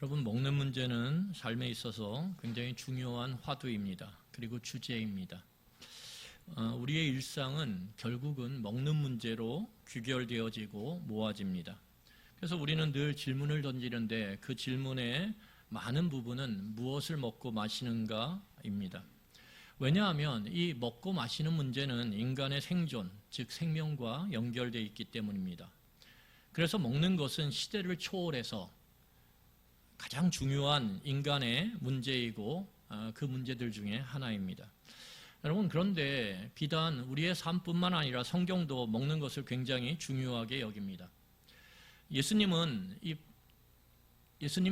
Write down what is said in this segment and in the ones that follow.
여러분, 먹는 문제는 삶에 있어서 굉장히 중요한 화두입니다. 그리고 주제입니다. 우리의 일상은 결국은 먹는 문제로 귀결되어지고 모아집니다. 그래서 우리는 늘 질문을 던지는데 그 질문의 많은 부분은 무엇을 먹고 마시는가입니다. 왜냐하면 이 먹고 마시는 문제는 인간의 생존, 즉 생명과 연결되어 있기 때문입니다. 그래서 먹는 것은 시대를 초월해서 가장 중요한 인간의 문제이고 그 문제들 중에 하나입니다. 여러분, 그런데 비단 우리의 삶뿐만 아니라 성경도 먹는 것을 굉장히 중요하게 여깁니다. 예수님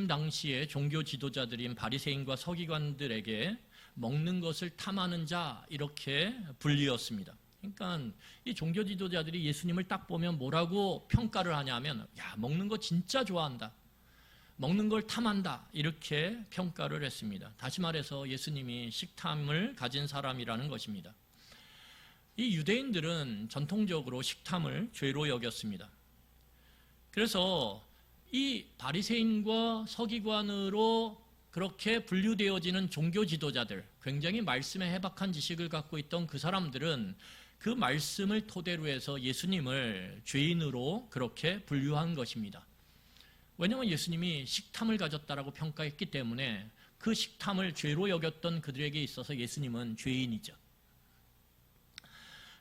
당시에 종교 지도자들인 바리새인과 서기관들에게 먹는 것을 탐하는 자 이렇게 불리었습니다. 그러니까 이 종교 지도자들이 예수님을 딱 보면 뭐라고 평가를 하냐면, 야, 먹는 거 진짜 좋아한다, 먹는 걸 탐한다, 이렇게 평가를 했습니다. 다시 말해서 예수님이 식탐을 가진 사람이라는 것입니다. 이 유대인들은 전통적으로 식탐을 죄로 여겼습니다. 그래서 이 바리새인과 서기관으로 그렇게 분류되어지는 종교 지도자들, 굉장히 말씀에 해박한 지식을 갖고 있던 그 사람들은 그 말씀을 토대로 해서 예수님을 죄인으로 그렇게 분류한 것입니다. 왜냐하면 예수님이 식탐을 가졌다라고 평가했기 때문에 그 식탐을 죄로 여겼던 그들에게 있어서 예수님은 죄인이죠.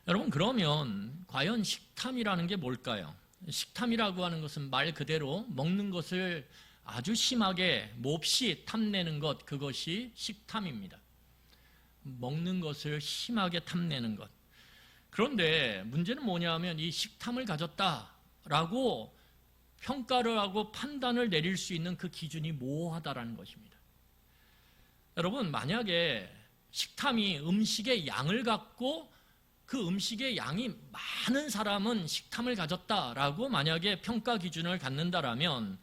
여러분, 그러면 과연 식탐이라는 게 뭘까요? 식탐이라고 하는 것은 말 그대로 먹는 것을 아주 심하게 몹시 탐내는 것, 그것이 식탐입니다. 먹는 것을 심하게 탐내는 것. 그런데 문제는 뭐냐면 이 식탐을 가졌다라고 평가를 하고 판단을 내릴 수 있는 그 기준이 모호하다라는 것입니다. 여러분, 만약에 식탐이 음식의 양을 갖고 그 음식의 양이 많은 사람은 식탐을 가졌다라고 만약에 평가 기준을 갖는다라면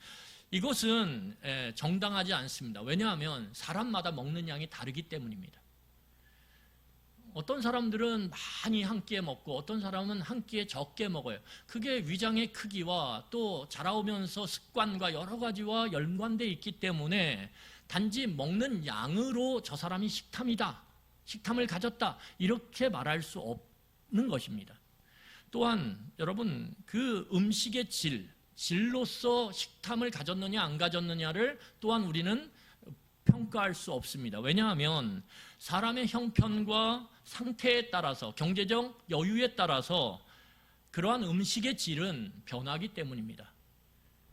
이것은 정당하지 않습니다. 왜냐하면 사람마다 먹는 양이 다르기 때문입니다. 어떤 사람들은 많이 한 끼에 먹고 어떤 사람은 한 끼에 적게 먹어요. 그게 위장의 크기와 또 자라오면서 습관과 여러 가지와 연관되어 있기 때문에 단지 먹는 양으로 저 사람이 식탐이다, 식탐을 가졌다, 이렇게 말할 수 없는 것입니다. 또한 여러분, 그 음식의 질로서 식탐을 가졌느냐 안 가졌느냐를 또한 우리는 평가할 수 없습니다. 왜냐하면 사람의 형편과 상태에 따라서, 경제적 여유에 따라서 그러한 음식의 질은 변하기 때문입니다.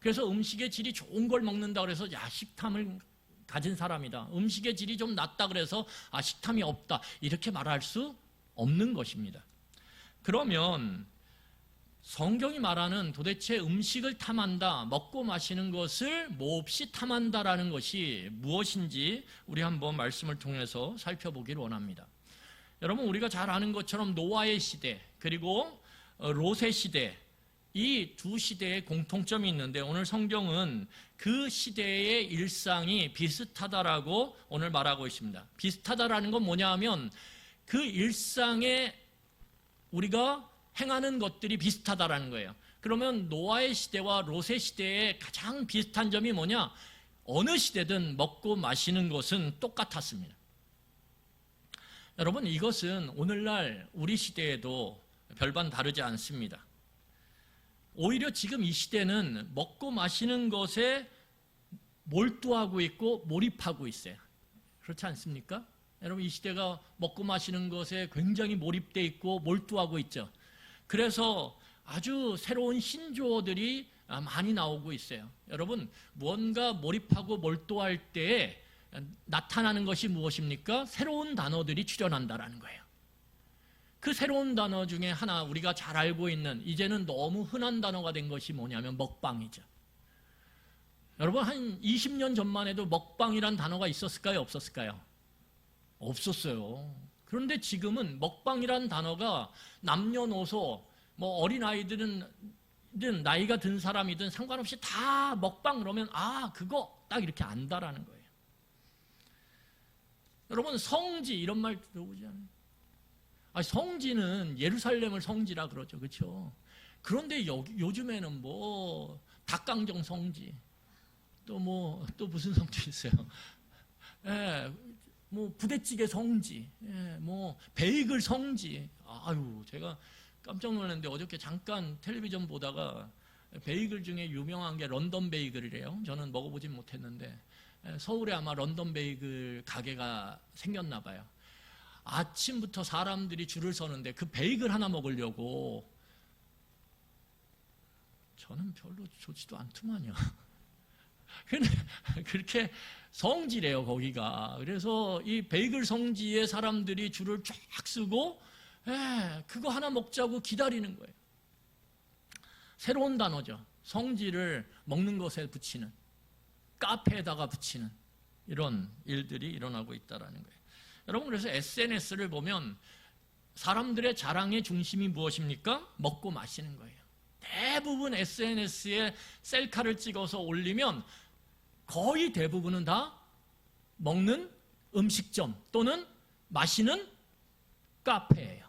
그래서 음식의 질이 좋은 걸 먹는다 그래서 야, 식탐을 가진 사람이다, 음식의 질이 좀 낮다 그래서 식탐이 없다, 이렇게 말할 수 없는 것입니다. 그러면 성경이 말하는 도대체 음식을 탐한다, 먹고 마시는 것을 몹시 탐한다라는 것이 무엇인지 우리 한번 말씀을 통해서 살펴보기를 원합니다. 여러분, 우리가 잘 아는 것처럼 노아의 시대 그리고 롯의 시대, 이 두 시대의 공통점이 있는데 오늘 성경은 그 시대의 일상이 비슷하다라고 오늘 말하고 있습니다. 비슷하다라는 건 뭐냐 하면 그 일상에 우리가 행하는 것들이 비슷하다라는 거예요. 그러면 노아의 시대와 롯의 시대의 가장 비슷한 점이 뭐냐? 어느 시대든 먹고 마시는 것은 똑같았습니다. 여러분, 이것은 오늘날 우리 시대에도 별반 다르지 않습니다. 오히려 지금 이 시대는 먹고 마시는 것에 몰두하고 있고 몰입하고 있어요. 그렇지 않습니까? 여러분, 이 시대가 먹고 마시는 것에 굉장히 몰입되어 있고 몰두하고 있죠. 그래서 아주 새로운 신조어들이 많이 나오고 있어요. 여러분, 무언가 몰입하고 몰두할 때에 나타나는 것이 무엇입니까? 새로운 단어들이 출현한다라는 거예요. 그 새로운 단어 중에 하나, 우리가 잘 알고 있는 이제는 너무 흔한 단어가 된 것이 뭐냐면 먹방이죠. 여러분, 한 20년 전만 해도 먹방이란 단어가 있었을까요? 없었을까요? 없었어요. 그런데 지금은 먹방이란 단어가 남녀노소, 어린아이들은 나이가 든 사람이든 상관없이 다 먹방 그러면 그거 딱 이렇게 안다라는 거예요. 여러분, 성지 이런 말 들어보지 않아요? 성지는 예루살렘을 성지라 그러죠. 그렇죠? 그런데 요즘에는 닭강정 성지, 또 무슨 성지 있어요? 예, 뭐 부대찌개 성지, 예, 뭐 베이글 성지. 아유, 제가 깜짝 놀랐는데 어저께 잠깐 텔레비전 보다가 베이글 중에 유명한 게 런던 베이글이래요. 저는 먹어보진 못했는데 서울에 아마 런던 베이글 가게가 생겼나 봐요. 아침부터 사람들이 줄을 서는데 그 베이글 하나 먹으려고 저는 별로 좋지도 않더만요. 근데 그렇게 성지래요, 거기가. 그래서 이 베이글 성지에 사람들이 줄을 쫙 쓰고 그거 하나 먹자고 기다리는 거예요. 새로운 단어죠. 성지를 먹는 것에 붙이는, 카페에다가 붙이는 이런 일들이 일어나고 있다는 거예요. 여러분, 그래서 SNS를 보면 사람들의 자랑의 중심이 무엇입니까? 먹고 마시는 거예요. 대부분 SNS에 셀카를 찍어서 올리면 거의 대부분은 다 먹는 음식점 또는 마시는 카페예요.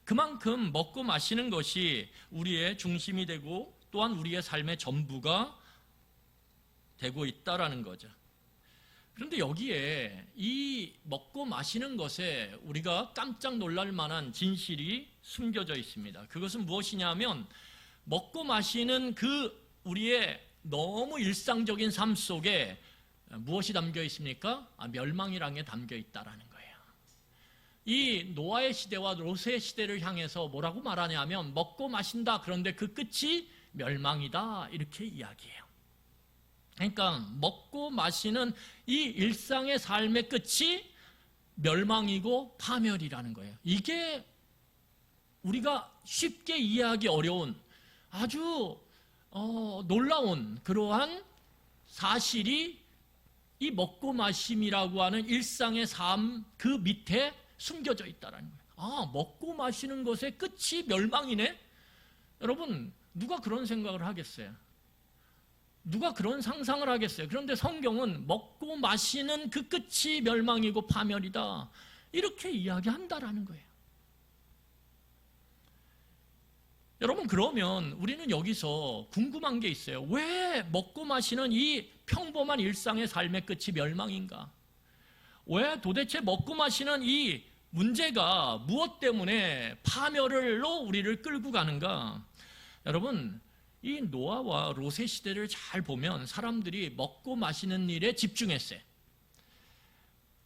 그만큼 먹고 마시는 것이 우리의 중심이 되고 또한 우리의 삶의 전부가 되고 있다라는 거죠. 그런데 여기에 이 먹고 마시는 것에 우리가 깜짝 놀랄 만한 진실이 숨겨져 있습니다. 그것은 무엇이냐면 먹고 마시는 그 우리의 너무 일상적인 삶 속에 무엇이 담겨 있습니까? 멸망이라는 게 담겨 있다라는 거예요. 이 노아의 시대와 롯의 시대를 향해서 뭐라고 말하냐면 먹고 마신다. 그런데 그 끝이 멸망이다. 이렇게 이야기해요. 그러니까 먹고 마시는 이 일상의 삶의 끝이 멸망이고 파멸이라는 거예요. 이게 우리가 쉽게 이해하기 어려운 아주 놀라운 그러한 사실이 이 먹고 마심이라고 하는 일상의 삶 그 밑에 숨겨져 있다는 거예요. 먹고 마시는 것의 끝이 멸망이네? 여러분, 누가 그런 생각을 하겠어요? 누가 그런 상상을 하겠어요? 그런데 성경은 먹고 마시는 그 끝이 멸망이고 파멸이다. 이렇게 이야기한다라는 거예요. 여러분, 그러면 우리는 여기서 궁금한 게 있어요. 왜 먹고 마시는 이 평범한 일상의 삶의 끝이 멸망인가? 왜 도대체 먹고 마시는 이 문제가 무엇 때문에 파멸로 우리를 끌고 가는가? 여러분, 이 노아와 롯의 시대를 잘 보면 사람들이 먹고 마시는 일에 집중했어요.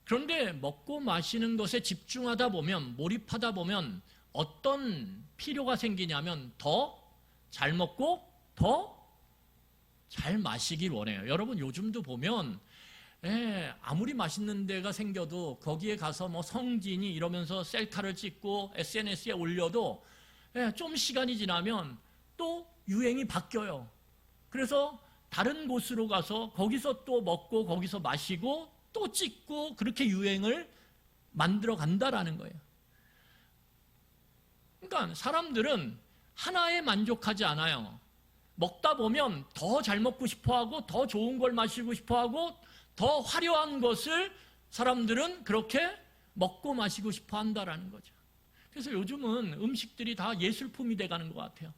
그런데 먹고 마시는 것에 집중하다 보면, 몰입하다 보면 어떤 필요가 생기냐면 더 잘 먹고 더 잘 마시길 원해요. 여러분, 요즘도 보면 아무리 맛있는 데가 생겨도 거기에 가서 뭐 성진이 이러면서 셀카를 찍고 SNS에 올려도 좀 시간이 지나면 또 유행이 바뀌어요. 그래서 다른 곳으로 가서 거기서 또 먹고 거기서 마시고 또 찍고 그렇게 유행을 만들어 간다라는 거예요. 그러니까 사람들은 하나에 만족하지 않아요. 먹다 보면 더 잘 먹고 싶어하고 더 좋은 걸 마시고 싶어하고 더 화려한 것을 사람들은 그렇게 먹고 마시고 싶어 한다라는 거죠. 그래서 요즘은 음식들이 다 예술품이 돼가는 것 같아요.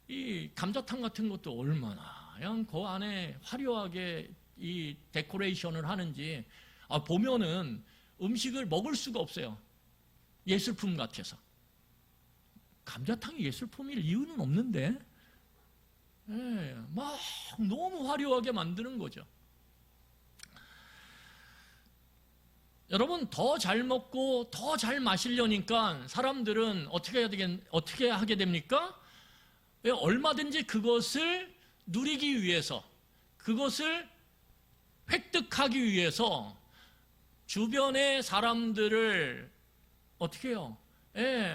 이 감자탕 같은 것도 얼마나 그냥 그 안에 화려하게 이 데코레이션을 하는지 보면은 음식을 먹을 수가 없어요. 예술품 같아서. 감자탕이 예술품일 이유는 없는데 막 너무 화려하게 만드는 거죠. 여러분, 더 잘 먹고 더 잘 마시려니까 사람들은 어떻게 하게 됩니까? 얼마든지 그것을 누리기 위해서, 그것을 획득하기 위해서 주변의 사람들을 어떻게 해요?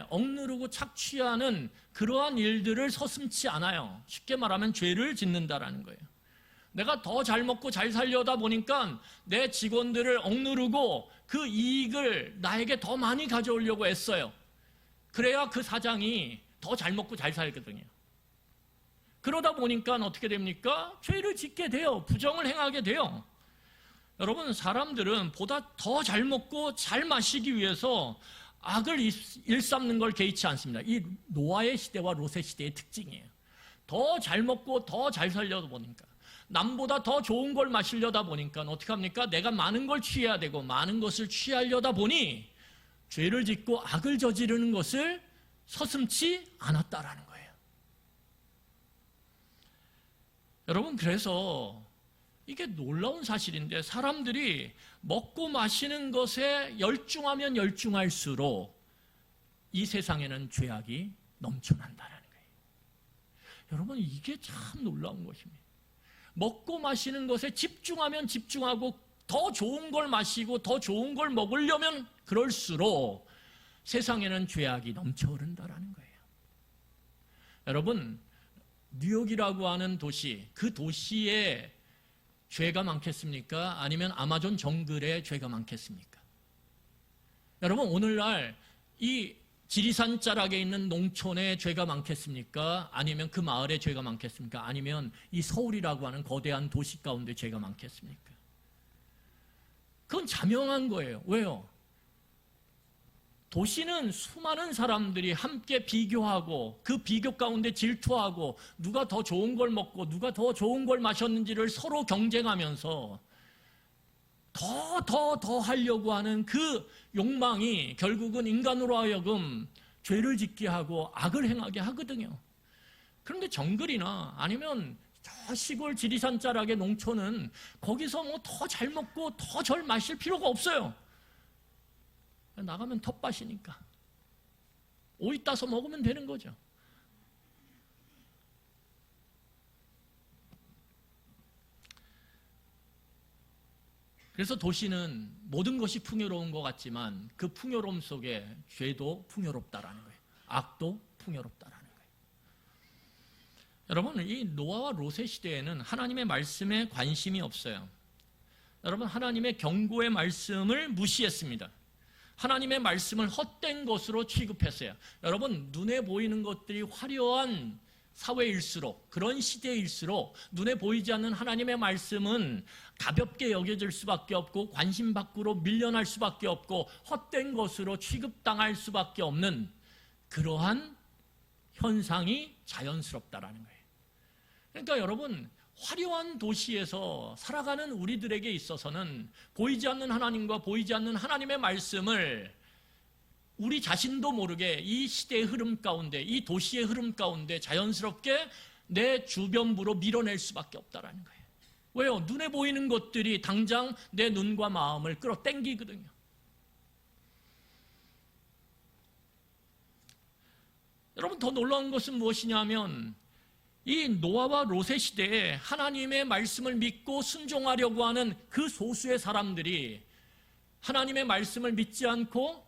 억누르고 착취하는 그러한 일들을 서슴지 않아요. 쉽게 말하면 죄를 짓는다라는 거예요. 내가 더 잘 먹고 잘 살려다 보니까 내 직원들을 억누르고 그 이익을 나에게 더 많이 가져오려고 애써요. 그래야 그 사장이 더 잘 먹고 잘 살거든요. 그러다 보니까 어떻게 됩니까? 죄를 짓게 돼요. 부정을 행하게 돼요. 여러분, 사람들은 보다 더 잘 먹고 잘 마시기 위해서 악을 일삼는 걸 개의치 않습니다. 이 노아의 시대와 롯의 시대의 특징이에요. 더 잘 먹고 더 잘 살려다 보니까, 남보다 더 좋은 걸 마시려다 보니까 어떻게 합니까? 내가 많은 걸 취해야 되고 많은 것을 취하려다 보니 죄를 짓고 악을 저지르는 것을 서슴지 않았다라는 거예요. 여러분, 그래서 이게 놀라운 사실인데, 사람들이 먹고 마시는 것에 열중하면 열중할수록 이 세상에는 죄악이 넘쳐난다는 거예요. 여러분, 이게 참 놀라운 것입니다. 먹고 마시는 것에 집중하면 집중하고 더 좋은 걸 마시고 더 좋은 걸 먹으려면 그럴수록 세상에는 죄악이 넘쳐흐른다는 거예요. 여러분, 뉴욕이라고 하는 도시, 그 도시에 죄가 많겠습니까? 아니면 아마존 정글에 죄가 많겠습니까? 여러분, 오늘날 이 지리산 자락에 있는 농촌에 죄가 많겠습니까? 아니면 그 마을에 죄가 많겠습니까? 아니면 이 서울이라고 하는 거대한 도시 가운데 죄가 많겠습니까? 그건 자명한 거예요. 왜요? 도시는 수많은 사람들이 함께 비교하고 그 비교 가운데 질투하고 누가 더 좋은 걸 먹고 누가 더 좋은 걸 마셨는지를 서로 경쟁하면서 더 하려고 하는 그 욕망이 결국은 인간으로 하여금 죄를 짓게 하고 악을 행하게 하거든요. 그런데 정글이나 아니면 저 시골 지리산 자락의 농촌은 거기서 뭐 더 잘 먹고 더 잘 마실 필요가 없어요. 나가면 텃밭이니까 오이 따서 먹으면 되는 거죠. 그래서 도시는 모든 것이 풍요로운 것 같지만 그 풍요로움 속에 죄도 풍요롭다라는 거예요. 악도 풍요롭다라는 거예요. 여러분, 이 노아와 롯의 시대에는 하나님의 말씀에 관심이 없어요. 여러분, 하나님의 경고의 말씀을 무시했습니다. 하나님의 말씀을 헛된 것으로 취급했어요. 여러분, 눈에 보이는 것들이 화려한 사회일수록, 그런 시대일수록 눈에 보이지 않는 하나님의 말씀은 가볍게 여겨질 수밖에 없고 관심 밖으로 밀려날 수밖에 없고 헛된 것으로 취급당할 수밖에 없는 그러한 현상이 자연스럽다라는 거예요. 그러니까 여러분, 화려한 도시에서 살아가는 우리들에게 있어서는 보이지 않는 하나님과 보이지 않는 하나님의 말씀을 우리 자신도 모르게 이 시대의 흐름 가운데, 이 도시의 흐름 가운데 자연스럽게 내 주변부로 밀어낼 수밖에 없다라는 거예요. 왜요? 눈에 보이는 것들이 당장 내 눈과 마음을 끌어당기거든요. 여러분, 더 놀라운 것은 무엇이냐면 이 노아와 롯의 시대에 하나님의 말씀을 믿고 순종하려고 하는 그 소수의 사람들이 하나님의 말씀을 믿지 않고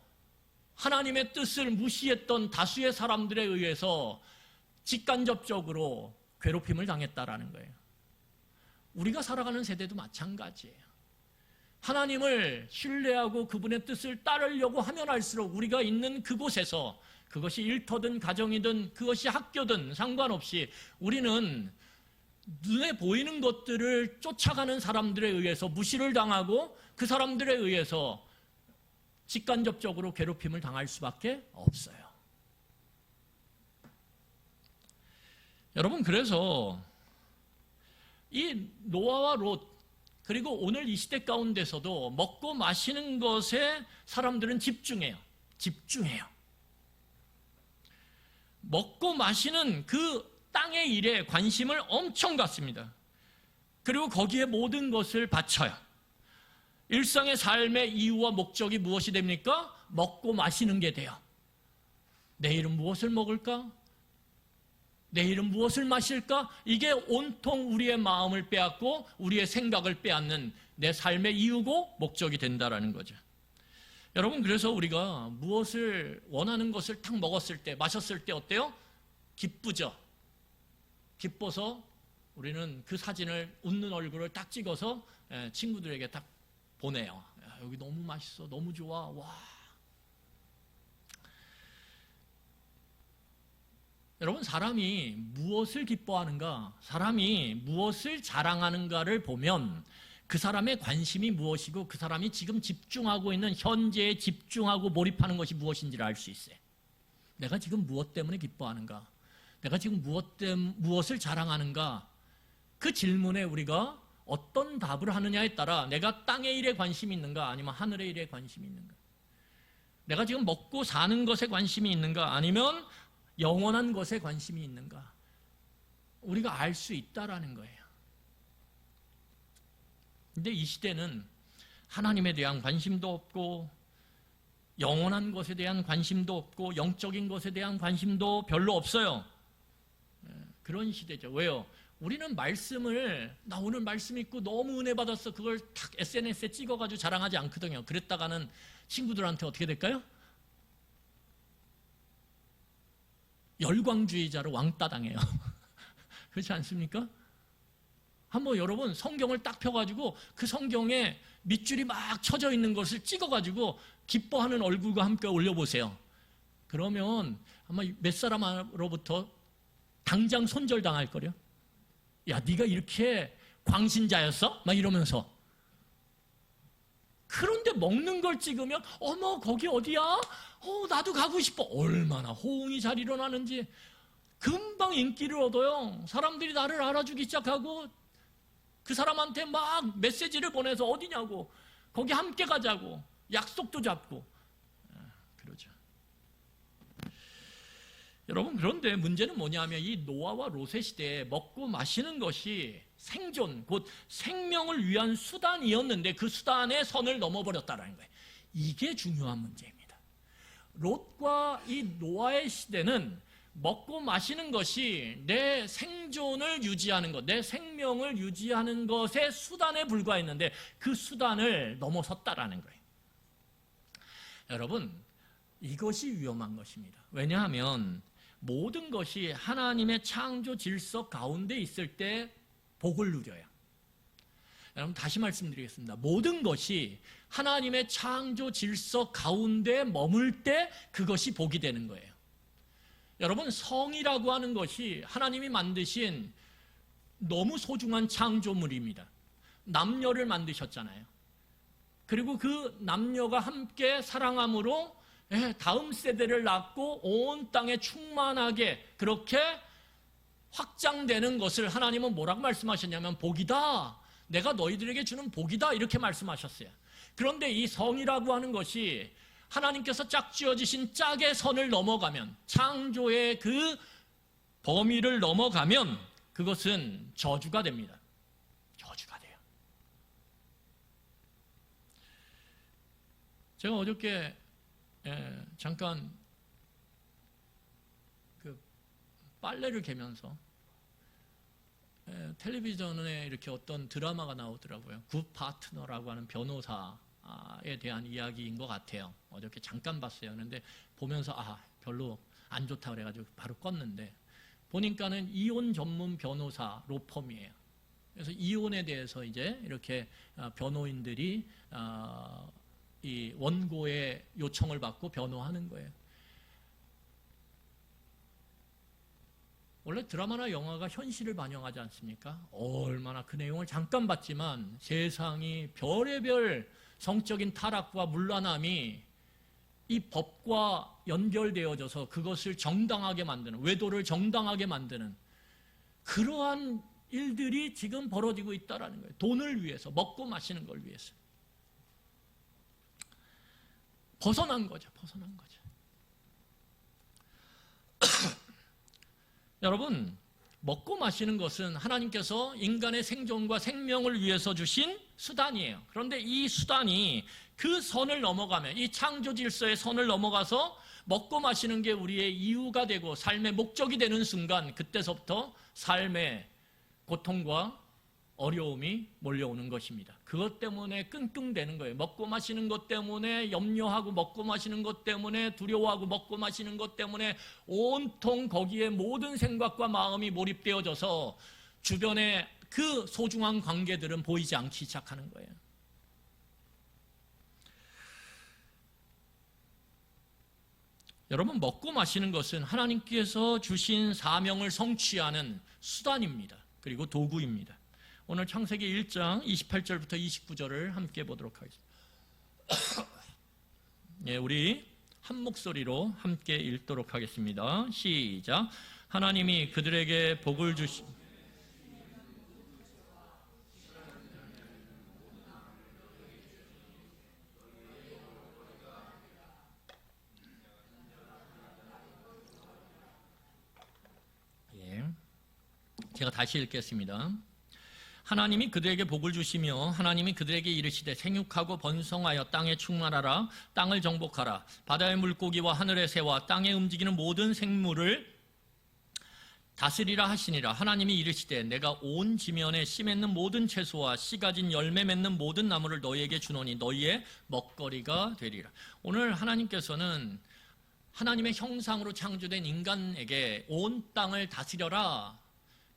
하나님의 뜻을 무시했던 다수의 사람들에 의해서 직간접적으로 괴롭힘을 당했다라는 거예요. 우리가 살아가는 세대도 마찬가지예요. 하나님을 신뢰하고 그분의 뜻을 따르려고 하면 할수록 우리가 있는 그곳에서, 그것이 일터든 가정이든 그것이 학교든 상관없이 우리는 눈에 보이는 것들을 쫓아가는 사람들에 의해서 무시를 당하고 그 사람들에 의해서 직간접적으로 괴롭힘을 당할 수밖에 없어요. 여러분, 그래서 이 노아와 롯, 그리고 오늘 이 시대 가운데서도 먹고 마시는 것에 사람들은 집중해요. 먹고 마시는 그 땅의 일에 관심을 엄청 갖습니다. 그리고 거기에 모든 것을 바쳐요. 일상의 삶의 이유와 목적이 무엇이 됩니까? 먹고 마시는 게 돼요. 내일은 무엇을 먹을까? 내일은 무엇을 마실까? 이게 온통 우리의 마음을 빼앗고 우리의 생각을 빼앗는 내 삶의 이유고 목적이 된다라는 거죠. 여러분, 그래서 우리가 무엇을 원하는 것을 탁 먹었을 때, 마셨을 때 어때요? 기쁘죠? 기뻐서 우리는 그 사진을, 웃는 얼굴을 딱 찍어서 친구들에게 딱 보내요. 야, 여기 너무 맛있어, 너무 좋아, 와. 여러분, 사람이 무엇을 기뻐하는가, 사람이 무엇을 자랑하는가를 보면 그 사람의 관심이 무엇이고 그 사람이 지금 집중하고 있는 현재에 집중하고 몰입하는 것이 무엇인지를 알 수 있어요. 내가 지금 무엇 때문에 기뻐하는가? 내가 지금 무엇을 자랑하는가? 그 질문에 우리가 어떤 답을 하느냐에 따라 내가 땅의 일에 관심이 있는가 아니면 하늘의 일에 관심이 있는가? 내가 지금 먹고 사는 것에 관심이 있는가 아니면 영원한 것에 관심이 있는가? 우리가 알 수 있다라는 거예요. 근데 이 시대는 하나님에 대한 관심도 없고 영원한 것에 대한 관심도 없고 영적인 것에 대한 관심도 별로 없어요. 그런 시대죠. 왜요? 우리는 말씀을 나 오늘 말씀 읽고 너무 은혜 받았어 그걸 탁 SNS에 찍어가지고 자랑하지 않거든요. 그랬다가는 친구들한테 어떻게 될까요? 열광주의자로 왕따 당해요. 그렇지 않습니까? 한번 여러분 성경을 딱 펴가지고 그 성경에 밑줄이 막 쳐져 있는 것을 찍어가지고 기뻐하는 얼굴과 함께 올려보세요. 그러면 아마 몇 사람으로부터 당장 손절당할 거려. 야, 네가 이렇게 광신자였어? 막 이러면서. 그런데 먹는 걸 찍으면 어머 거기 어디야? 나도 가고 싶어. 얼마나 호응이 잘 일어나는지. 금방 인기를 얻어요. 사람들이 나를 알아주기 시작하고 그 사람한테 막 메시지를 보내서 어디냐고 거기 함께 가자고 약속도 잡고 그러죠. 여러분 그런데 문제는 뭐냐면 이 노아와 롯의 시대에 먹고 마시는 것이 생존 곧 생명을 위한 수단이었는데 그 수단의 선을 넘어버렸다는 거예요. 이게 중요한 문제입니다. 롯과 이 노아의 시대는 먹고 마시는 것이 내 생존을 유지하는 것, 내 생명을 유지하는 것의 수단에 불과했는데 그 수단을 넘어섰다라는 거예요. 여러분, 이것이 위험한 것입니다. 왜냐하면 모든 것이 하나님의 창조 질서 가운데 있을 때 복을 누려요. 여러분 다시 말씀드리겠습니다. 모든 것이 하나님의 창조 질서 가운데 머물 때 그것이 복이 되는 거예요. 여러분 성이라고 하는 것이 하나님이 만드신 너무 소중한 창조물입니다. 남녀를 만드셨잖아요. 그리고 그 남녀가 함께 사랑함으로 다음 세대를 낳고 온 땅에 충만하게 그렇게 확장되는 것을 하나님은 뭐라고 말씀하셨냐면 복이다. 내가 너희들에게 주는 복이다. 이렇게 말씀하셨어요. 그런데 이 성이라고 하는 것이 하나님께서 짝지어지신 짝의 선을 넘어가면 창조의 그 범위를 넘어가면 그것은 저주가 됩니다. 저주가 돼요. 제가 어저께 잠깐 그 빨래를 개면서 텔레비전에 이렇게 어떤 드라마가 나오더라고요. 굿 파트너라고 하는 변호사에 대한 이야기인 것 같아요. 어저께 잠깐 봤어요. 그런데 보면서 별로 안 좋다 그래가지고 바로 껐는데 보니까는 이혼 전문 변호사 로펌이에요. 그래서 이혼에 대해서 이제 이렇게 변호인들이 이 원고의 요청을 받고 변호하는 거예요. 원래 드라마나 영화가 현실을 반영하지 않습니까? 얼마나 그 내용을 잠깐 봤지만 세상이 별의별 성적인 타락과 문란함이 이 법과 연결되어져서 그것을 정당하게 만드는, 외도를 정당하게 만드는 그러한 일들이 지금 벌어지고 있다는 거예요. 돈을 위해서, 먹고 마시는 걸 위해서. 벗어난 거죠. 벗어난 거죠. 여러분, 먹고 마시는 것은 하나님께서 인간의 생존과 생명을 위해서 주신 수단이에요. 그런데 이 수단이 그 선을 넘어가면, 이 창조 질서의 선을 넘어가서 먹고 마시는 게 우리의 이유가 되고 삶의 목적이 되는 순간, 그때서부터 삶의 고통과 어려움이 몰려오는 것입니다. 그것 때문에 끙끙대는 거예요. 먹고 마시는 것 때문에 염려하고 먹고 마시는 것 때문에 두려워하고 먹고 마시는 것 때문에 온통 거기에 모든 생각과 마음이 몰입되어져서 주변에 그 소중한 관계들은 보이지 않기 시작하는 거예요. 여러분, 먹고 마시는 것은 하나님께서 주신 사명을 성취하는 수단입니다. 그리고 도구입니다. 오늘 창세기 1장 28절부터 29절을 함께 보도록 하겠습니다. 예, 우리 한 목소리로 함께 읽도록 하겠습니다. 시작. 하나님이 그들에게 복을 주시 제가 다시 읽겠습니다. 하나님이 그들에게 복을 주시며 하나님이 그들에게 이르시되 생육하고 번성하여 땅에 충만하라. 땅을 정복하라. 바다의 물고기와 하늘의 새와 땅에 움직이는 모든 생물을 다스리라 하시니라. 하나님이 이르시되 내가 온 지면에 씨 맺는 모든 채소와 씨 가진 열매 맺는 모든 나무를 너희에게 주노니 너희의 먹거리가 되리라. 오늘 하나님께서는 하나님의 형상으로 창조된 인간에게 온 땅을 다스려라,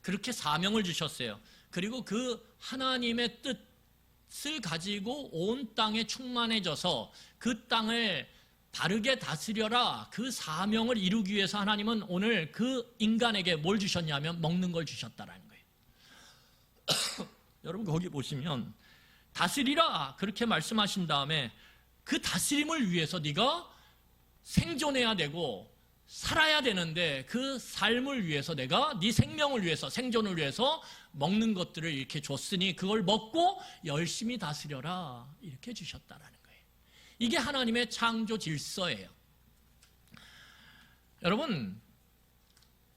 그렇게 사명을 주셨어요. 그리고 그 하나님의 뜻을 가지고 온 땅에 충만해져서 그 땅을 바르게 다스려라, 그 사명을 이루기 위해서 하나님은 오늘 그 인간에게 뭘 주셨냐면 먹는 걸 주셨다라는 거예요. 여러분 거기 보시면 다스리라 그렇게 말씀하신 다음에 그 다스림을 위해서 네가 생존해야 되고 살아야 되는데 그 삶을 위해서 내가 네 생명을 위해서, 생존을 위해서 먹는 것들을 이렇게 줬으니 그걸 먹고 열심히 다스려라 이렇게 주셨다라는 거예요. 이게 하나님의 창조 질서예요. 여러분,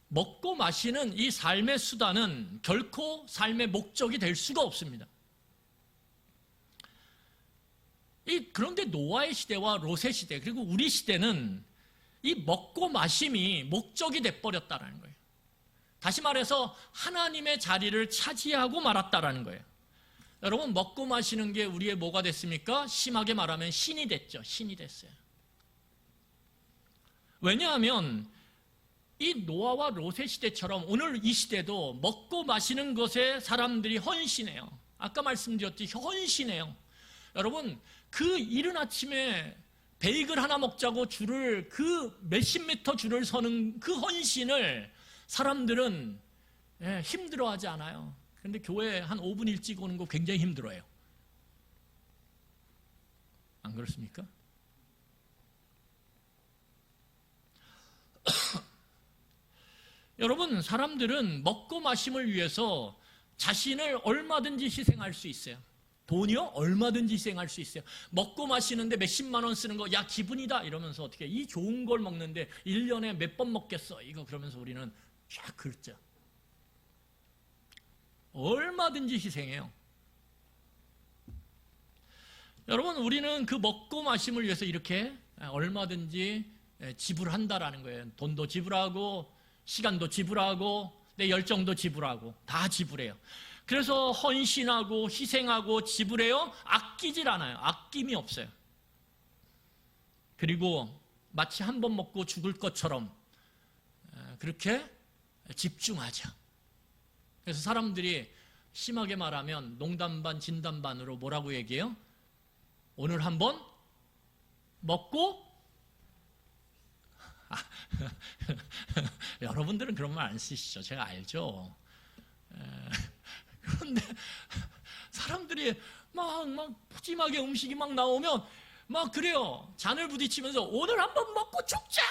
먹고 마시는 이 삶의 수단은 결코 삶의 목적이 될 수가 없습니다. 그런데 노아의 시대와 롯의 시대 그리고 우리 시대는 이 먹고 마심이 목적이 돼버렸다는 거예요. 다시 말해서 하나님의 자리를 차지하고 말았다는 거예요. 여러분, 먹고 마시는 게 우리의 뭐가 됐습니까? 심하게 말하면 신이 됐죠. 신이 됐어요. 왜냐하면 이 노아와 롯의 시대처럼 오늘 이 시대도 먹고 마시는 것에 사람들이 헌신해요. 아까 말씀드렸듯이 헌신해요. 여러분, 그 이른 아침에 베이글 하나 먹자고 줄을, 그 몇십 미터 줄을 서는 그 헌신을 사람들은 힘들어하지 않아요. 그런데 교회 한 5분 일찍 오는 거 굉장히 힘들어해요. 안 그렇습니까? 여러분, 사람들은 먹고 마심을 위해서 자신을 얼마든지 희생할 수 있어요. 돈이요? 얼마든지 희생할 수 있어요. 먹고 마시는데 몇십만 원 쓰는 거, 야, 기분이다 이러면서 어떻게 이 좋은 걸 먹는데 1년에 몇 번 먹겠어 이거, 그러면서 우리는 쫙 긁죠. 얼마든지 희생해요. 여러분, 우리는 그 먹고 마심을 위해서 이렇게 얼마든지 지불한다라는 거예요. 돈도 지불하고 시간도 지불하고 내 열정도 지불하고 다 지불해요. 그래서 헌신하고 희생하고 지불해요. 아끼질 않아요. 아낌이 없어요. 그리고 마치 한 번 먹고 죽을 것처럼 그렇게 집중하죠. 그래서 사람들이 심하게 말하면 농담 반 진담 반으로 뭐라고 얘기해요? 오늘 한번 먹고 여러분들은 그런 말 안 쓰시죠. 제가 알죠. 그런데 사람들이 막 푸짐하게 음식이 막 나오면 막 그래요. 잔을 부딪히면서 오늘 한번 먹고 죽자,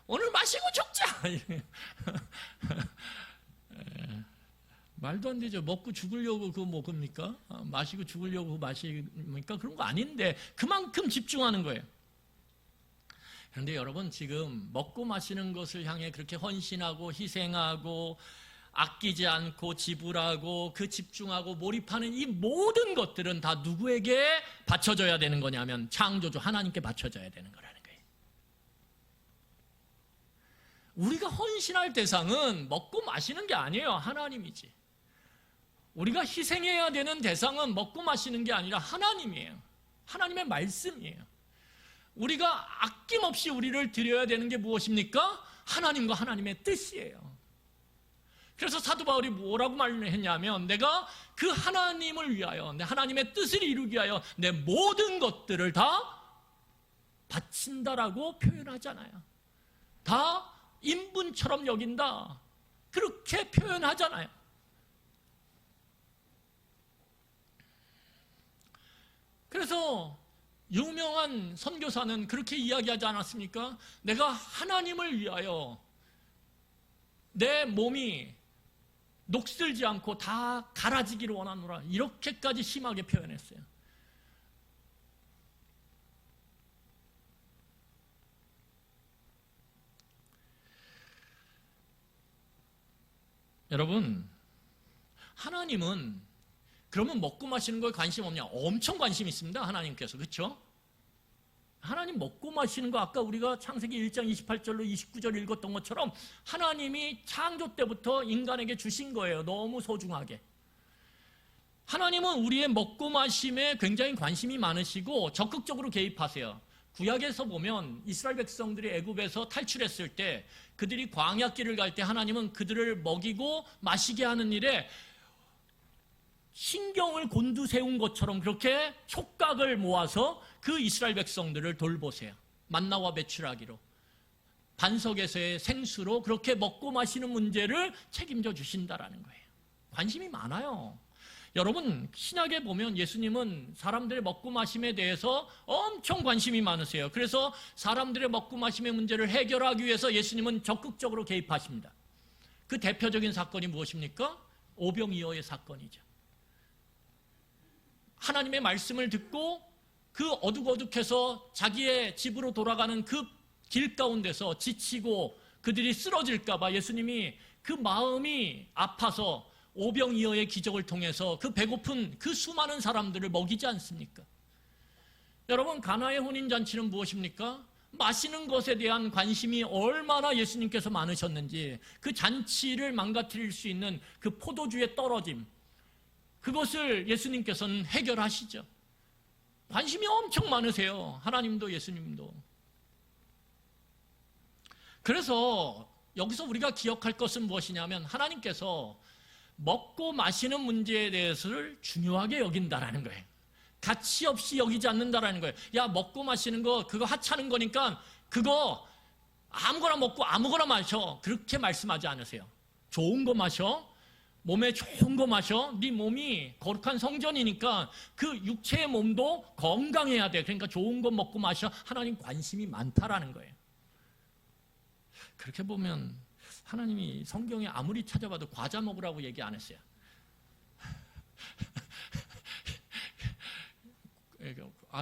오늘 마시고 죽자. 말도 안 되죠. 먹고 죽으려고 그거 먹습니까? 마시고 죽으려고 마십니까? 그런 거 아닌데 그만큼 집중하는 거예요. 그런데 여러분, 지금 먹고 마시는 것을 향해 그렇게 헌신하고 희생하고 아끼지 않고 지불하고 그 집중하고 몰입하는 이 모든 것들은 다 누구에게 바쳐져야 되는 거냐면 창조주 하나님께 바쳐져야 되는 거라는 거예요. 우리가 헌신할 대상은 먹고 마시는 게 아니에요. 하나님이지. 우리가 희생해야 되는 대상은 먹고 마시는 게 아니라 하나님이에요. 하나님의 말씀이에요. 우리가 아낌없이 우리를 드려야 되는 게 무엇입니까? 하나님과 하나님의 뜻이에요. 그래서 사도 바울이 뭐라고 말했냐면 내가 그 하나님을 위하여, 내 하나님의 뜻을 이루기 위하여 내 모든 것들을 다 바친다라고 표현하잖아요. 다 인분처럼 여긴다, 그렇게 표현하잖아요. 그래서 유명한 선교사는 그렇게 이야기하지 않았습니까? 내가 하나님을 위하여 내 몸이 녹슬지 않고 다 갈아지기를 원하노라. 이렇게까지 심하게 표현했어요. 여러분, 하나님은 그러면 먹고 마시는 거에 관심 없냐? 엄청 관심 있습니다. 하나님께서. 그렇죠? 하나님 먹고 마시는 거 아까 우리가 창세기 1장 28절로 29절 읽었던 것처럼 하나님이 창조 때부터 인간에게 주신 거예요. 너무 소중하게. 하나님은 우리의 먹고 마심에 굉장히 관심이 많으시고 적극적으로 개입하세요. 구약에서 보면 이스라엘 백성들이 애굽에서 탈출했을 때 그들이 광야길을 갈 때 하나님은 그들을 먹이고 마시게 하는 일에 신경을 곤두세운 것처럼 그렇게 촉각을 모아서 그 이스라엘 백성들을 돌보세요. 만나와 메추라기로 반석에서의 생수로 그렇게 먹고 마시는 문제를 책임져 주신다라는 거예요. 관심이 많아요. 여러분, 신약에 보면 예수님은 사람들의 먹고 마심에 대해서 엄청 관심이 많으세요. 그래서 사람들의 먹고 마심의 문제를 해결하기 위해서 예수님은 적극적으로 개입하십니다. 그 대표적인 사건이 무엇입니까? 오병이어의 사건이죠. 하나님의 말씀을 듣고 그 어둑어둑해서 자기의 집으로 돌아가는 그 길 가운데서 지치고 그들이 쓰러질까 봐 예수님이 그 마음이 아파서 오병이어의 기적을 통해서 그 배고픈 그 수많은 사람들을 먹이지 않습니까? 여러분, 가나의 혼인잔치는 무엇입니까? 마시는 것에 대한 관심이 얼마나 예수님께서 많으셨는지 그 잔치를 망가뜨릴 수 있는 그 포도주의 떨어짐, 그것을 예수님께서는 해결하시죠. 관심이 엄청 많으세요. 하나님도 예수님도. 그래서 여기서 우리가 기억할 것은 무엇이냐면 하나님께서 먹고 마시는 문제에 대해서를 중요하게 여긴다라는 거예요. 가치 없이 여기지 않는다라는 거예요. 야, 먹고 마시는 거 그거 하찮은 거니까 그거 아무거나 먹고 아무거나 마셔. 그렇게 말씀하지 않으세요. 좋은 거 마셔. 몸에 좋은 거 마셔. 네 몸이 거룩한 성전이니까 그 육체의 몸도 건강해야 돼. 그러니까 좋은 거 먹고 마셔. 하나님 관심이 많다라는 거예요. 그렇게 보면 하나님이 성경에 아무리 찾아봐도 과자 먹으라고 얘기 안 했어요.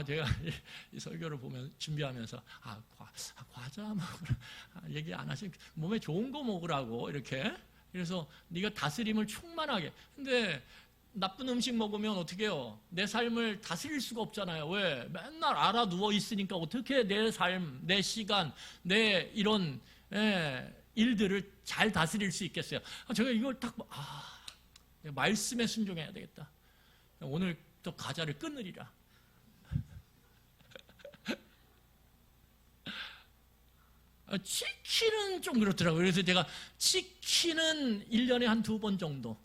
제가 이 설교를 보면 준비하면서 과자 먹으라 얘기 안 하시고 몸에 좋은 거 먹으라고 이렇게. 그래서 네가 다스림을 충만하게. 근데 나쁜 음식 먹으면 어떻게 해요? 내 삶을 다스릴 수가 없잖아요. 왜? 맨날 알아 누워 있으니까 어떻게 내 삶, 내 시간, 내 이런 일들을 잘 다스릴 수 있겠어요? 제가 이걸 딱 말씀에 순종해야 되겠다. 오늘 또 과자를 끊으리라. 치킨은 좀 그렇더라고요. 그래서 제가 치킨은 1년에 한 2번 정도.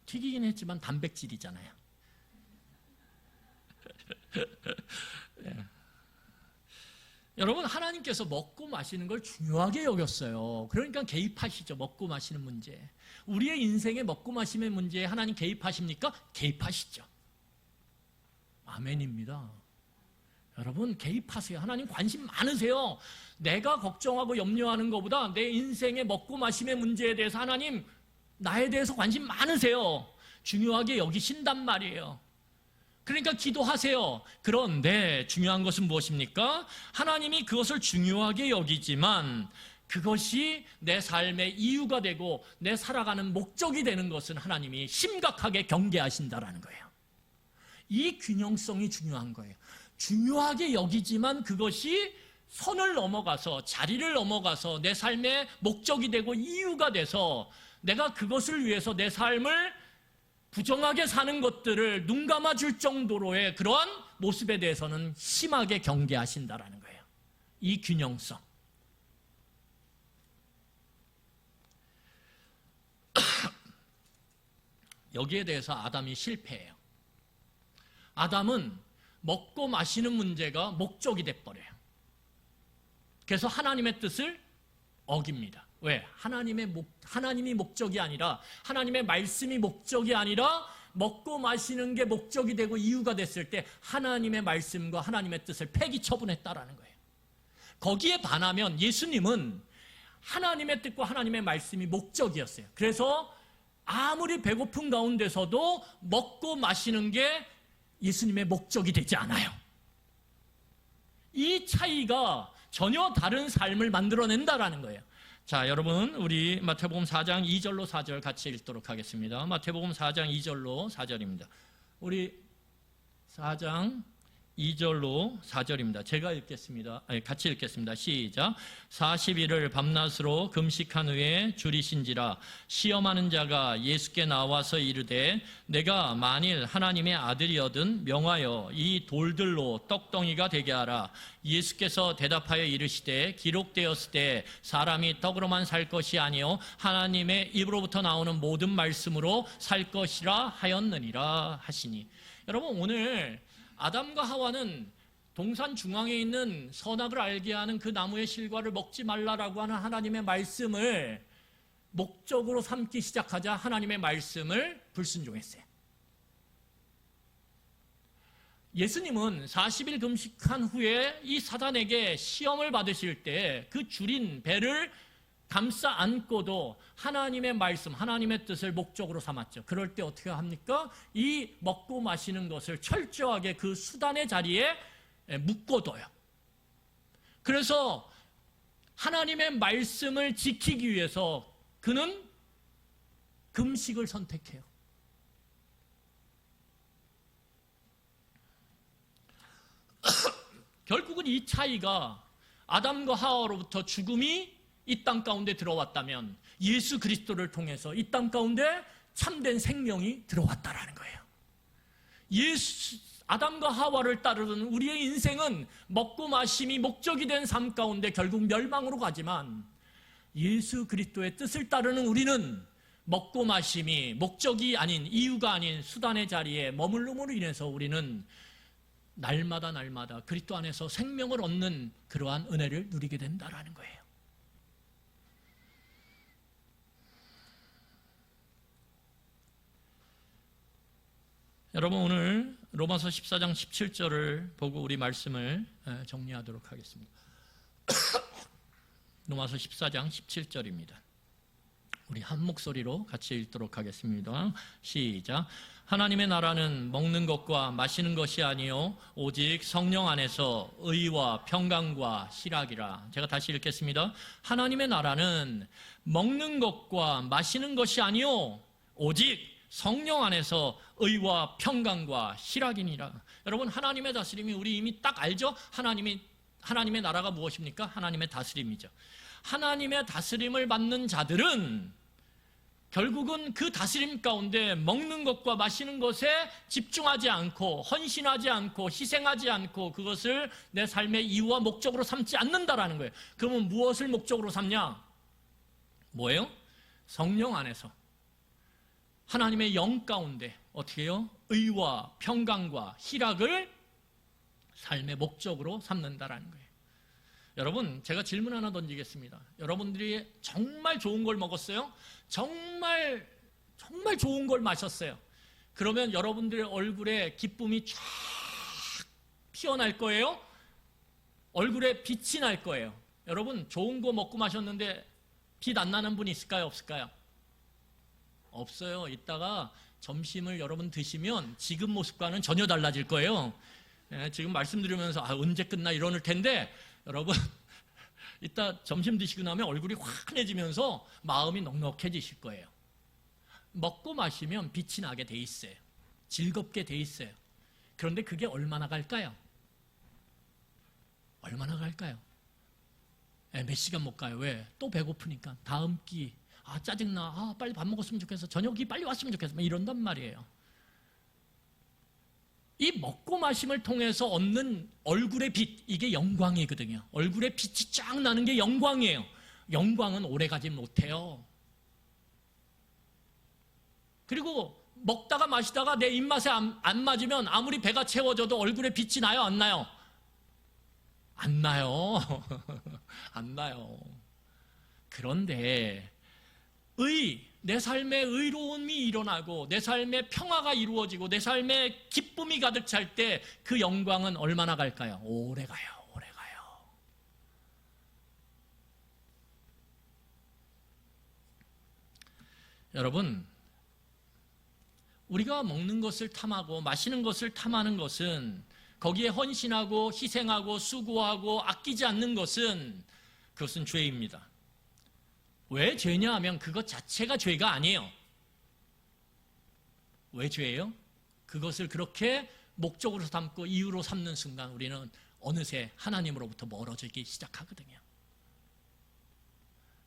튀기긴 했지만 단백질이잖아요. 예. 여러분, 하나님께서 먹고 마시는 걸 중요하게 여겼어요. 그러니까 개입하시죠. 먹고 마시는 문제. 우리의 인생에 먹고 마심의 문제에 하나님 개입하십니까? 개입하시죠. 아멘입니다. 여러분, 개입하세요. 하나님 관심 많으세요. 내가 걱정하고 염려하는 것보다 내 인생의 먹고 마심의 문제에 대해서 하나님 나에 대해서 관심 많으세요. 중요하게 여기신단 말이에요. 그러니까 기도하세요. 그런데 중요한 것은 무엇입니까? 하나님이 그것을 중요하게 여기지만 그것이 내 삶의 이유가 되고 내 살아가는 목적이 되는 것은 하나님이 심각하게 경계하신다라는 거예요. 이 균형성이 중요한 거예요. 중요하게 여기지만 그것이 선을 넘어가서 자리를 넘어가서 내 삶의 목적이 되고 이유가 돼서 내가 그것을 위해서 내 삶을 부정하게 사는 것들을 눈 감아줄 정도로의 그러한 모습에 대해서는 심하게 경계하신다라는 거예요. 이 균형성. 여기에 대해서 아담이 실패해요. 아담은 먹고 마시는 문제가 목적이 돼버려요. 그래서 하나님의 뜻을 어깁니다. 왜? 하나님이 목적이 아니라, 하나님의 말씀이 목적이 아니라 먹고 마시는 게 목적이 되고 이유가 됐을 때 하나님의 말씀과 하나님의 뜻을 폐기 처분했다라는 거예요. 거기에 반하면 예수님은 하나님의 뜻과 하나님의 말씀이 목적이었어요. 그래서 아무리 배고픈 가운데서도 먹고 마시는 게 예수님의 목적이 되지 않아요. 이 차이가 전혀 다른 삶을 만들어낸다라는 거예요. 자, 여러분, 우리 마태복음 4장 2절로 4절 같이 읽도록 하겠습니다. 마태복음 4장 2절로 4절입니다. 우리 4장 2절로 4절입니다. 제가 읽겠습니다. 같이 읽겠습니다. 시작. 40일을 밤낮으로 금식한 후에 줄이신지라 시험하는 자가 예수께 나와서 이르되 내가 만일 하나님의 아들이거든 명하여 이 돌들로 떡덩이가 되게 하라. 예수께서 대답하여 이르시되 기록되었을 때 사람이 떡으로만 살 것이 아니요 하나님의 입으로부터 나오는 모든 말씀으로 살 것이라 하였느니라 하시니. 여러분, 오늘 아담과 하와는 동산 중앙에 있는 선악을 알게 하는 그 나무의 실과를 먹지 말라라고 하는 하나님의 말씀을 목적으로 삼기 시작하자 하나님의 말씀을 불순종했어요. 예수님은 40일 금식한 후에 이 사단에게 시험을 받으실 때 그 줄인 배를 감싸 안고도 하나님의 말씀, 하나님의 뜻을 목적으로 삼았죠. 그럴 때 어떻게 합니까? 이 먹고 마시는 것을 철저하게 그 수단의 자리에 묶어둬요. 그래서 하나님의 말씀을 지키기 위해서 그는 금식을 선택해요. 결국은 이 차이가 아담과 하와로부터 죽음이 이 땅 가운데 들어왔다면 예수 그리스도를 통해서 이 땅 가운데 참된 생명이 들어왔다라는 거예요. 아담과 하와를 따르는 우리의 인생은 먹고 마심이 목적이 된 삶 가운데 결국 멸망으로 가지만 예수 그리스도의 뜻을 따르는 우리는 먹고 마심이 목적이 아닌, 이유가 아닌 수단의 자리에 머물름으로 인해서 우리는 날마다 그리스도 안에서 생명을 얻는 그러한 은혜를 누리게 된다라는 거예요. 여러분, 오늘 로마서 14장 17절을 보고 우리 말씀을 정리하도록 하겠습니다. 로마서 14장 17절입니다. 우리 한 목소리로 같이 읽도록 하겠습니다. 시작. 하나님의 나라는 먹는 것과 마시는 것이 아니요 오직 성령 안에서 의와 평강과 희락이라. 제가 다시 읽겠습니다. 하나님의 나라는 먹는 것과 마시는 것이 아니요 오직 성령 안에서 의와 평강과 희락이니라. 여러분, 하나님의 다스림이 우리 이미 딱 알죠? 하나님의 나라가 무엇입니까? 하나님의 다스림이죠. 하나님의 다스림을 받는 자들은 결국은 그 다스림 가운데 먹는 것과 마시는 것에 집중하지 않고 헌신하지 않고 희생하지 않고 그것을 내 삶의 이유와 목적으로 삼지 않는다라는 거예요. 그러면 무엇을 목적으로 삼냐? 뭐예요? 성령 안에서 하나님의 영 가운데 어떻게 해요? 의와 평강과 희락을 삶의 목적으로 삼는다라는 거예요. 여러분, 제가 질문 하나 던지겠습니다. 여러분들이 정말 좋은 걸 먹었어요? 정말 좋은 걸 마셨어요. 그러면 여러분들의 얼굴에 기쁨이 쫙 피어날 거예요? 얼굴에 빛이 날 거예요. 여러분, 좋은 거 먹고 마셨는데 빛 안 나는 분 있을까요? 없을까요? 없어요. 이따가 점심을 여러분 드시면 지금 모습과는 전혀 달라질 거예요. 지금 말씀드리면서 언제 끝나 이러는 텐데 여러분 이따 점심 드시고 나면 얼굴이 환해지면서 마음이 넉넉해지실 거예요. 먹고 마시면 빛이 나게 돼 있어요. 즐겁게 돼 있어요. 그런데 그게 얼마나 갈까요? 얼마나 갈까요? 몇 시간 못 가요. 왜? 또 배고프니까. 다음 끼. 짜증나. 빨리 밥 먹었으면 좋겠어. 저녁이 빨리 왔으면 좋겠어. 이런단 말이에요. 이 먹고 마심을 통해서 얻는 얼굴의 빛, 이게 영광이거든요. 얼굴에 빛이 쫙 나는 게 영광이에요. 영광은 오래가지 못해요. 그리고 먹다가 마시다가 내 입맛에 안 맞으면 아무리 배가 채워져도 얼굴에 빛이 나요? 안 나요? 안 나요. 안 나요. 그런데 내 삶에 의로움이 일어나고 내 삶에 평화가 이루어지고 내 삶에 기쁨이 가득 찰 때 그 영광은 얼마나 갈까요? 오래 가요. 오래 가요. 여러분, 우리가 먹는 것을 탐하고 마시는 것을 탐하는 것은, 거기에 헌신하고 희생하고 수고하고 아끼지 않는 것은, 그것은 죄입니다. 왜 죄냐 하면 그것 자체가 죄가 아니에요. 왜 죄예요? 그것을 그렇게 목적으로 삼고 이유로 삼는 순간 우리는 어느새 하나님으로부터 멀어지기 시작하거든요.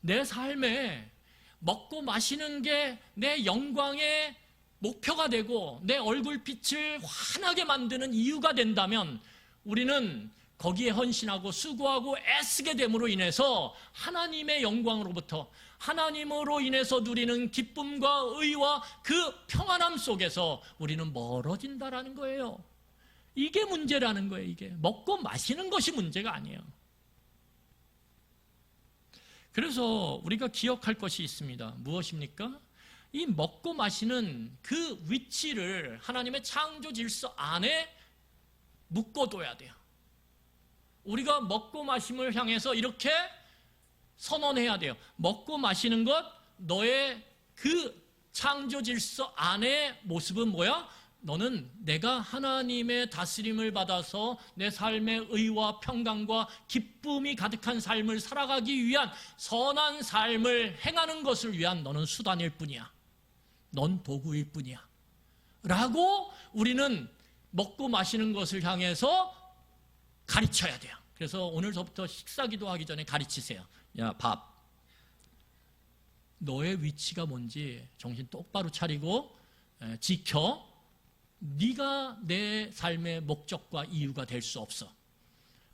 내 삶에 먹고 마시는 게 내 영광의 목표가 되고 내 얼굴빛을 환하게 만드는 이유가 된다면 우리는 거기에 헌신하고 수고하고 애쓰게 됨으로 인해서 하나님의 영광으로부터, 하나님으로 인해서 누리는 기쁨과 의와 그 평안함 속에서 우리는 멀어진다라는 거예요. 이게 문제라는 거예요. 이게 먹고 마시는 것이 문제가 아니에요. 그래서 우리가 기억할 것이 있습니다. 무엇입니까? 이 먹고 마시는 그 위치를 하나님의 창조 질서 안에 묶어둬야 돼요. 우리가 먹고 마심을 향해서 이렇게 선언해야 돼요. 먹고 마시는 것, 너의 그 창조 질서 안의 모습은 뭐야? 너는 내가 하나님의 다스림을 받아서 내 삶의 의와 평강과 기쁨이 가득한 삶을 살아가기 위한 선한 삶을 행하는 것을 위한 너는 수단일 뿐이야. 넌 도구일 뿐이야. 라고 우리는 먹고 마시는 것을 향해서 가르쳐야 돼요. 그래서 오늘부터 식사기도 하기 전에 가르치세요. 야, 밥. 너의 위치가 뭔지 정신 똑바로 차리고 지켜. 네가 내 삶의 목적과 이유가 될 수 없어.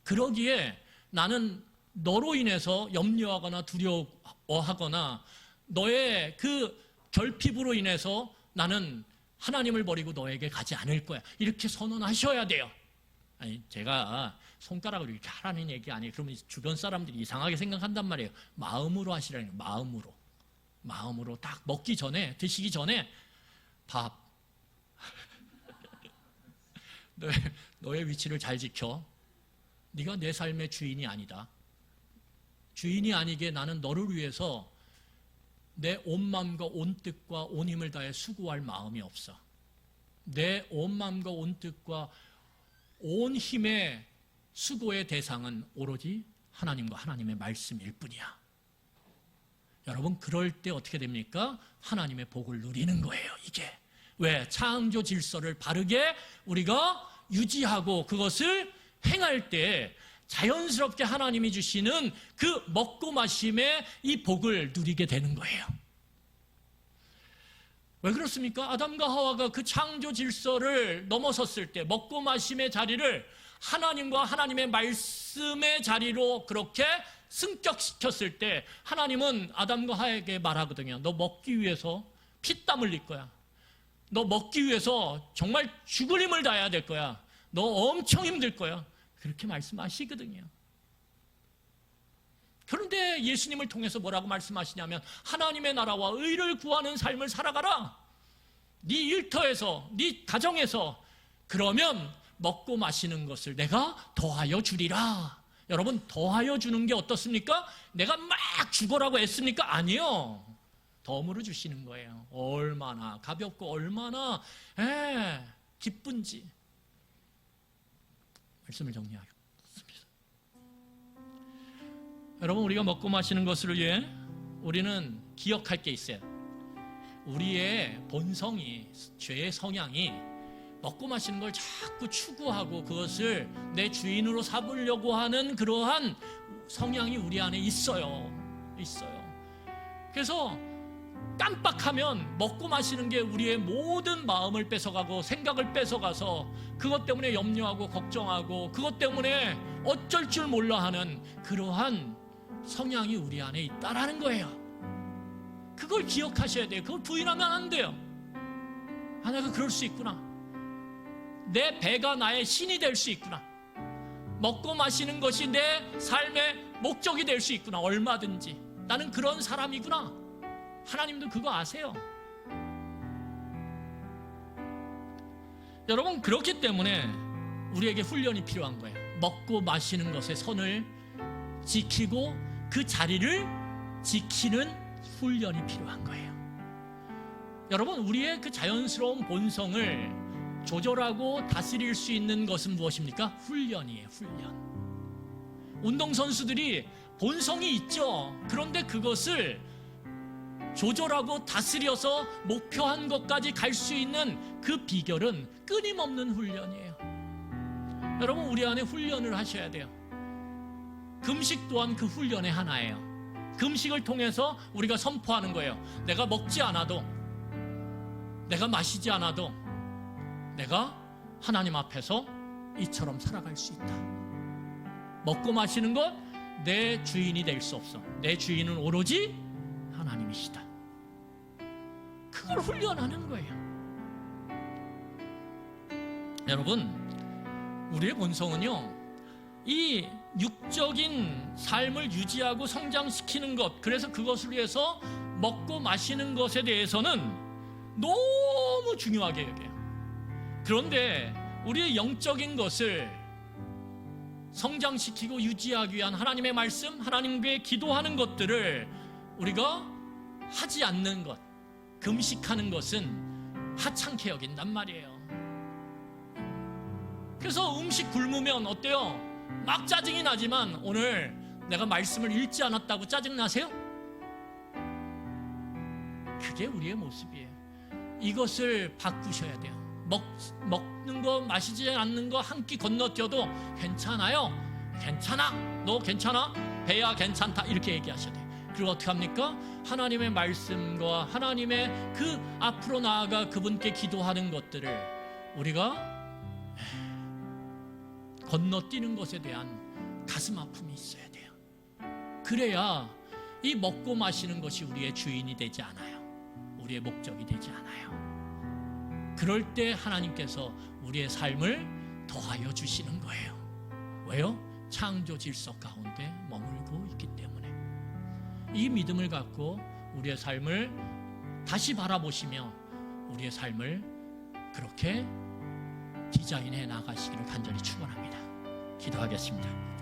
그러기에 나는 너로 인해서 염려하거나 두려워하거나 너의 그 결핍으로 인해서 나는 하나님을 버리고 너에게 가지 않을 거야. 이렇게 선언하셔야 돼요. 아니, 제가 손가락으로 이렇게 하라는 얘기 아니에요. 그러면 주변 사람들이 이상하게 생각한단 말이에요. 마음으로 하시라는 거예요. 마음으로 딱 먹기 전에, 드시기 전에 밥. 너의 위치를 잘 지켜. 네가 내 삶의 주인이 아니다. 주인이 아니게 나는 너를 위해서 내 온 마음과 온 뜻과 온 힘을 다해 수고할 마음이 없어. 내 온 마음과 온 뜻과 온 힘의 수고의 대상은 오로지 하나님과 하나님의 말씀일 뿐이야. 여러분, 그럴 때 어떻게 됩니까? 하나님의 복을 누리는 거예요. 이게 왜? 창조 질서를 바르게 우리가 유지하고 그것을 행할 때 자연스럽게 하나님이 주시는 그 먹고 마심의 이 복을 누리게 되는 거예요. 왜 그렇습니까? 아담과 하와가 그 창조 질서를 넘어섰을 때, 먹고 마심의 자리를 하나님과 하나님의 말씀의 자리로 그렇게 승격시켰을 때 하나님은 아담과 하와에게 말하거든요. 너 먹기 위해서 피땀 흘릴 거야. 너 먹기 위해서 정말 죽을 힘을 다해야 될 거야. 너 엄청 힘들 거야. 그렇게 말씀하시거든요. 그런데 예수님을 통해서 뭐라고 말씀하시냐면 하나님의 나라와 의를 구하는 삶을 살아가라. 네 일터에서, 네 가정에서. 그러면 먹고 마시는 것을 내가 더하여 주리라. 여러분, 더하여 주는 게 어떻습니까? 내가 막 죽어라고 했습니까? 아니요. 덤으로 주시는 거예요. 얼마나 가볍고 얼마나 기쁜지. 말씀을 정리하겠습니다. 여러분, 우리가 먹고 마시는 것을 위해 우리는 기억할 게 있어요. 우리의 본성이, 죄의 성향이 먹고 마시는 걸 자꾸 추구하고 그것을 내 주인으로 삼으려고 하는 그러한 성향이 우리 안에 있어요. 그래서 깜빡하면 먹고 마시는 게 우리의 모든 마음을 뺏어가고 생각을 뺏어가서 그것 때문에 염려하고 걱정하고 그것 때문에 어쩔 줄 몰라 하는 그러한 성향이 우리 안에 있다라는 거예요. 그걸 기억하셔야 돼요. 그걸 부인하면 안 돼요. 내가 그럴 수 있구나. 내 배가 나의 신이 될 수 있구나. 먹고 마시는 것이 내 삶의 목적이 될 수 있구나. 얼마든지. 나는 그런 사람이구나. 하나님도 그거 아세요. 여러분, 그렇기 때문에 우리에게 훈련이 필요한 거예요. 먹고 마시는 것의 선을 지키고 그 자리를 지키는 훈련이 필요한 거예요. 여러분, 우리의 그 자연스러운 본성을 조절하고 다스릴 수 있는 것은 무엇입니까? 훈련이에요. 훈련. 운동선수들이 본성이 있죠. 그런데 그것을 조절하고 다스려서 목표한 것까지 갈 수 있는 그 비결은 끊임없는 훈련이에요. 여러분, 우리 안에 훈련을 하셔야 돼요. 금식 또한 그 훈련의 하나예요. 금식을 통해서 우리가 선포하는 거예요. 내가 먹지 않아도, 내가 마시지 않아도 내가 하나님 앞에서 이처럼 살아갈 수 있다. 먹고 마시는 것 내 주인이 될 수 없어. 내 주인은 오로지 하나님이시다. 그걸 훈련하는 거예요. 여러분, 우리의 본성은요, 이 육적인 삶을 유지하고 성장시키는 것, 그래서 그것을 위해서 먹고 마시는 것에 대해서는 너무 중요하게 여겨요. 그런데 우리의 영적인 것을 성장시키고 유지하기 위한 하나님의 말씀, 하나님께 기도하는 것들을 우리가 하지 않는 것, 금식하는 것은 하찮게 여긴단 말이에요. 그래서 음식 굶으면 어때요? 막 짜증이 나지만 오늘 내가 말씀을 읽지 않았다고 짜증나세요? 그게 우리의 모습이에요. 이것을 바꾸셔야 돼요. 먹는 거, 마시지 않는 거 한 끼 건너뛰어도 괜찮아요. 괜찮아. 너 괜찮아? 배야 괜찮다. 이렇게 얘기하셔야 돼요. 그리고 어떻게 합니까? 하나님의 말씀과 하나님의 그 앞으로 나아가 그분께 기도하는 것들을 우리가 건너뛰는 것에 대한 가슴 아픔이 있어야 돼요. 그래야 이 먹고 마시는 것이 우리의 주인이 되지 않아요. 우리의 목적이 되지 않아요. 그럴 때 하나님께서 우리의 삶을 더하여 주시는 거예요. 왜요? 창조 질서 가운데 머물고 있기 때문에. 이 믿음을 갖고 우리의 삶을 다시 바라보시며 우리의 삶을 그렇게 디자인해 나가시기를 간절히 축원합니다. 기도하겠습니다.